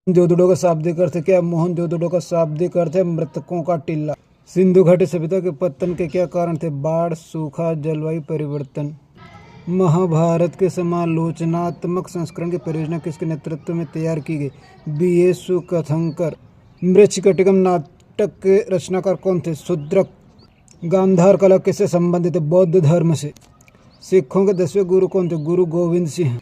जोदड़ो का शाब्दिक अर्थ क्या है? मोहन जोदड़ो का शाब्दिक अर्थ है मृतकों का टिल्ला। सिंधु घाटी सभ्यता के पतन के क्या कारण थे? बाढ़, सूखा, जलवायु परिवर्तन। महाभारत के समालोचनात्मक संस्करण की परियोजना किसके नेतृत्व में तैयार की गई? B.A. सुकथंकर। मृच्छकटिकम नाटक के रचनाकार कौन थे? शूद्रक। गांधार कला किससे संबंधित है? बौद्ध धर्म से। सिखों के 10वें गुरु कौन थे? गुरु गोविंद सिंह।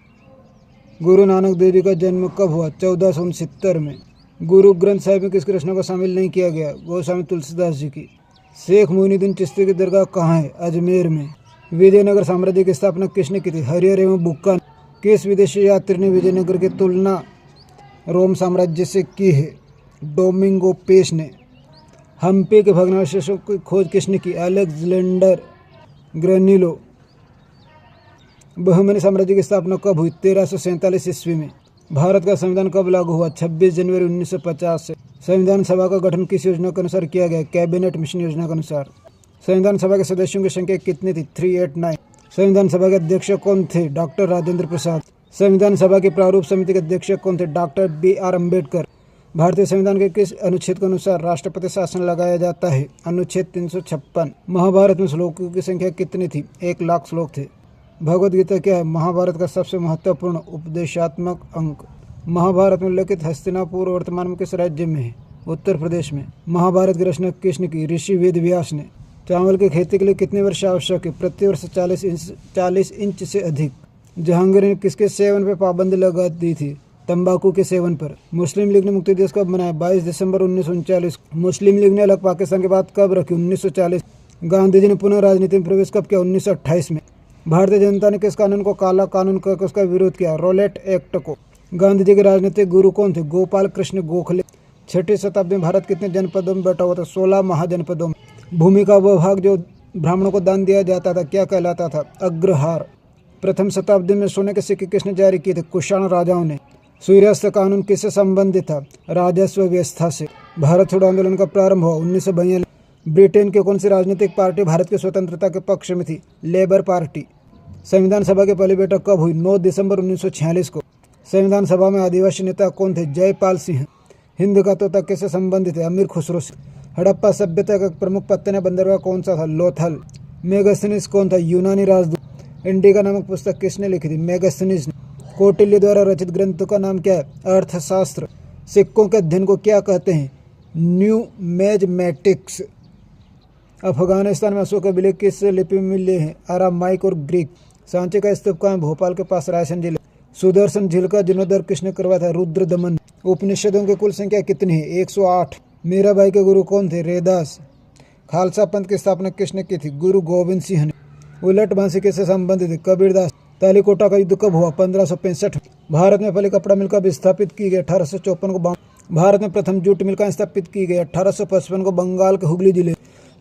गुरु नानक देव जी का जन्म कब हुआ? 1469 में। गुरु ग्रंथ साहिब में किसकी रचना को शामिल नहीं किया गया? गोस्वामी तुलसीदास जी की। शेख मोइनुद्दीन चिश्ती की दरगाह कहाँ है? अजमेर में। विजयनगर साम्राज्य की स्थापना किसने की थी? हरिहर एवं बुक्का। किस विदेशी यात्री ने विजयनगर की तुलना रोम साम्राज्य से की है? डोमिंगो पेश ने। हम्पी के भग्नावशेषों की खोज किसने की? अलेक्जेंडर ग्रेनिलो। बहमनी साम्राज्य की स्थापना कब हुई? 1347 ईस्वी में। भारत का संविधान कब लागू हुआ? 26 जनवरी 1950 से। संविधान सभा का गठन किस योजना के अनुसार किया गया? कैबिनेट मिशन योजना के अनुसार। संविधान सभा के सदस्यों की संख्या कितनी थी? 389। संविधान सभा के अध्यक्ष कौन थे? डॉक्टर राजेंद्र प्रसाद। संविधान सभा की प्रारूप समिति के अध्यक्ष कौन थे? Doctor B.R. अम्बेडकर। भारतीय संविधान के किस अनुच्छेद के अनुसार राष्ट्रपति शासन लगाया जाता है? अनुच्छेद 356। महाभारत में श्लोकों की संख्या कितनी थी? 1,00,000 श्लोक थे। भगवद गीता क्या है? महाभारत का सबसे महत्वपूर्ण उपदेशात्मक अंक। महाभारत में उल्लेखित हस्तिनापुर वर्तमान में किस राज्य में है? उत्तर प्रदेश में। महाभारत की रचना किसने की? ऋषि वेद व्यास ने। चावल की खेती के लिए कितने वर्ष आवश्यक है? प्रति वर्ष 40 इंच से अधिक। जहांगीर ने किसके सेवन पर पाबंदी लगा दी थी? तंबाकू के सेवन पर। मुस्लिम लीग ने मुक्ति दिवस कब मनाया? 22 दिसंबर 1939। मुस्लिम लीग ने अलग पाकिस्तान की बात कब रखी? 1940। गांधी जी ने पुनः राजनीति में प्रवेश कब किया? 1928 में। भारतीय जनता ने किस कानून को काला कानून कहकर उसका विरोध किया? रोलेट एक्ट को। गांधी जी के राजनीतिक गुरु कौन थे? गोपाल कृष्ण गोखले। 6वीं शताब्दी में भारत कितने जनपदों में बटा हुआ था? 16 महाजनपदों में। भूमि का वह भाग जो ब्राह्मणों को दान दिया जाता था क्या कहलाता था? अग्रहार। प्रथम शताब्दी में सोने के सिक्के किसने जारी किए थे? कुषाण राजाओं ने। सूर्यास्त कानून किससे संबंधित था? राजस्व व्यवस्था से। भारत छोड़ो आंदोलन का प्रारंभ हुआ 1942। ब्रिटेन की कौन सी राजनीतिक पार्टी भारत की स्वतंत्रता के पक्ष में थी? Labour party. संविधान सभा की पहली बैठक कब हुई? 9 दिसंबर 1946 को। संविधान सभा में आदिवासी नेता कौन थे? जयपाल सिंह। हिंद का तोता किससे संबंधित है? अमीर खुसरो से। हड़प्पा सभ्यता का प्रमुख पत्तन बंदरगाह कौन सा था? लोथल। मेगास्थनीज कौन था? यूनानी राजदूत। इंडिका नामक पुस्तक किसने लिखी थी? मेगास्थनीज ने। कौटिल्य द्वारा रचित ग्रंथ का नाम क्या है? अर्थशास्त्र। सिक्कों के अध्ययन को क्या कहते हैं? न्यूमेज्मेटिक्स। अफगानिस्तान में अशोक के विलेख किस लिपि में मिले हैं? अरामाइक और ग्रीक। सांची का स्तूप कहाँ? भोपाल के पास रायसेन जिले। सुदर्शन झील का जीर्णोद्धार किसने करवाया था? रुद्रदमन। उपनिषदों की कुल संख्या कितनी है? 108। मीराबाई के गुरु कौन थे? रैदास। खालसा पंथ की स्थापना किसने की थी? गुरु गोविंद सिंह ने। उलट भांसी किससे संबंधित है? कबीरदास। तालीकोटा का युद्ध कब हुआ? 1565। भारत में पहली कपड़ा मिल कब स्थापित की गई? 1854 को। भारत में प्रथम जूट मिल कहाँ स्थापित की गई? 1855 को बंगाल के हुगली जिले।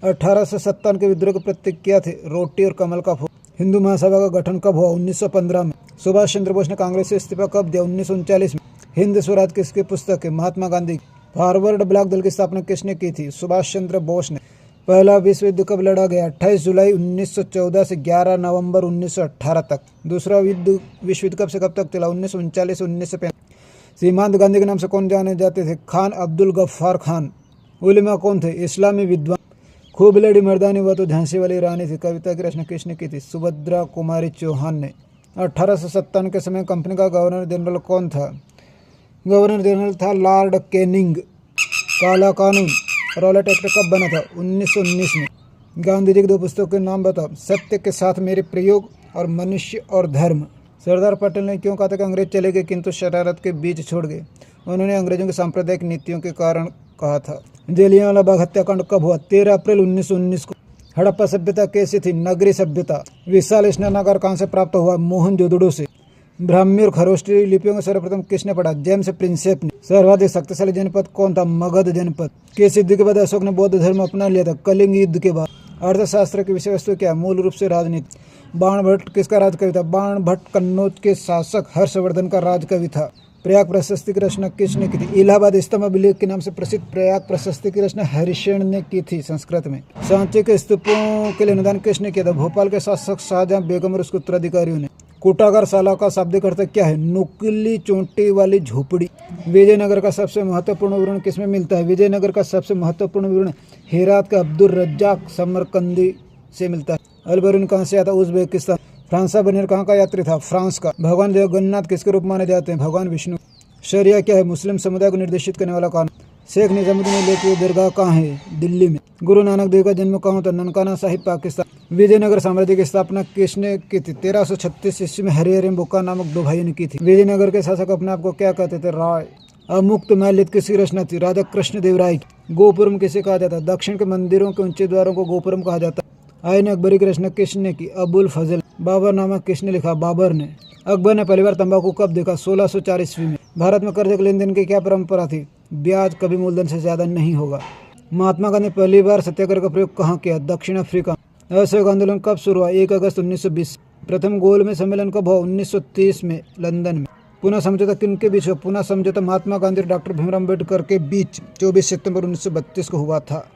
1857 के विद्रोह के प्रतीक क्या थे? रोटी और कमल का फूल। हिंदू महासभा का गठन कब हुआ? 1915 में। सुभाष चंद्र बोस ने कांग्रेस से इस्तीफा कब दिया? 1939 में। हिंद स्वराज किसकी पुस्तक है? महात्मा गांधी। फॉरवर्ड ब्लॉक दल की स्थापना किसने की थी? सुभाष चंद्र बोस ने। पहला विश्व युद्ध कब लड़ा गया? 28 जुलाई 1914 से 11 नवंबर 1918 तक। दूसरा विश्व युद्ध कब से कब तक चला? 1939 से 1945। सीमांत गांधी के नाम से कौन जाने जाते थे? खान अब्दुल गफ्फार खान। उलेमा कौन थे? इस्लामी विद्वान। खूब लड़ी मर्दानी हुआ तो झांसी वाली रानी थी। कविता की रचना किसने की थी? सुभद्रा कुमारी चौहान ने। 1857 के समय कंपनी का गवर्नर जनरल कौन था? गवर्नर जनरल था लॉर्ड कैनिंग। काला कानून रॉलेट एक्ट कब बना था? 1919 में। गांधी जी की 2 पुस्तकों के नाम बताओ। सत्य के साथ मेरे प्रयोग और मनुष्य और धर्म। सरदार पटेल ने क्यों कहा था कि अंग्रेज चले गए किंतु शरारत के बीच छोड़ गए? उन्होंने अंग्रेजों की सांप्रदायिक नीतियों के कारण कहा था। जलियांवाला बाग हत्याकांड कब हुआ? 13 अप्रैल 1919 को। हड़प्पा सभ्यता कैसी थी? नगरी सभ्यता। विशाल स्नानागार कहाँ से प्राप्त हुआ? मोहनजोदड़ो से। ब्राह्मी और खरोष्टी लिपियों को सर्वप्रथम किसने पढ़ा? जेम्स प्रिंसेप ने। सर्वाधिक शक्तिशाली जनपद कौन था? मगध जनपद। किस युद्ध के बाद अशोक ने बौद्ध धर्म अपना लिया था? कलिंग युद्ध के बाद। अर्थशास्त्र की विषय वस्तु क्या? मूल रूप से राजनीति। बाण भट्ट किसका राजकवि था? बाण भट्ट कन्नौज के शासक हर्षवर्धन का राजकवि था। प्रयाग प्रशस्ति की रचना किसने की थी? इलाहाबाद स्तंभ अभिलेख के नाम से प्रसिद्ध प्रयाग प्रशस्ति की रचना हरिशेन ने की थी संस्कृत में। सांची के स्तूपों के लिए अनुदान किसने किया था? भोपाल के शासक शाहजहां बेगम और उसके उत्तराधिकारियों ने। कोटागारशाला का शाब्दिक अर्थ क्या है? नुकीली चोटी वाली झोपड़ी। विजयनगर का सबसे महत्वपूर्ण विवरण किसमें मिलता है? विजयनगर का सबसे महत्वपूर्ण विवरण हेरात के अब्दुल रज्जाक समरकंदी से मिलता है। अल बरूनी कहाँ से आता? उज्बेकिस्तान। फ्रांसा बर्नियर कहाँ का यात्री था? फ्रांस का। भगवान जगन्नाथ किसके रूप माने जाते हैं? भगवान विष्णु। शरिया क्या है? मुस्लिम समुदाय को निर्देशित करने वाला कानून। शेख निजामुद्दीन औलिया की दरगाह कहाँ है? दिल्ली में। गुरु नानक देव का जन्म कहाँ होता? ननकाना साहिब, पाकिस्तान। विजयनगर साम्राज्य की स्थापना किसने की थी? 1336 ईस्वी में हरिहर बुक्का नामक दो भाइयों ने की थी। विजयनगर के शासक अपने आप को क्या कहते थे? राय। अमुक्त महलित किसकी रचना थी? राजा कृष्ण देव राय की। गोपुरम किसे कहा जाता है? दक्षिण के मंदिरों के ऊंचे द्वारों को गोपुरम कहा जाता है। आईन अकबरी की रचना किसने की? अबुल फजल। बाबरनामा किसने लिखा? बाबर ने। अकबर ने पहली बार तंबाकू कब देखा? 1604 ईस्वी में। भारत में कर्ज के लेन देन की क्या परंपरा थी? ब्याज कभी मूलधन से ज्यादा नहीं होगा। महात्मा गांधी पहली बार सत्याग्रह का प्रयोग कहाँ किया? दक्षिण अफ्रीका। असहयोग आंदोलन कब शुरू हुआ? 1 अगस्त 1920। प्रथम गोलमेज सम्मेलन कब हुआ? 1930 में, लंदन में। पुनः समझौता किनके बीच हुआ? पुनः समझौता महात्मा गांधी और डॉक्टर भीमराव अम्बेडकर के बीच 24 सितंबर 1932 को हुआ था।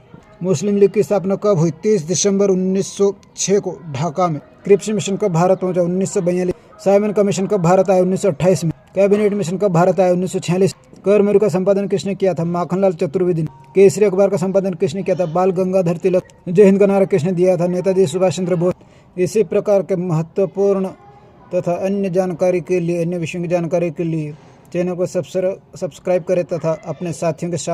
मुस्लिम लीग की स्थापना कब हुई? 30 दिसंबर 1906 को ढाका में। क्रिप्स मिशन कब भारत पहुंचा? 1942। साइमन कमीशन कब भारत आया? 1928 में। कैबिनेट मिशन कब भारत आया? 1946। कर मेरू का संपादन किसने किया था? माखनलाल चतुर्वेदी ने। केसरी अखबार का संपादन किसने किया था? बाल गंगाधर तिलक। जय हिंद का नारा किसने दिया था? नेताजी सुभाष चंद्र बोस। इसी प्रकार के महत्वपूर्ण तथा अन्य जानकारी के लिए, अन्य विषयों की जानकारी के लिए चैनल को सब्सक्राइब करें तथा अपने साथियों के साथ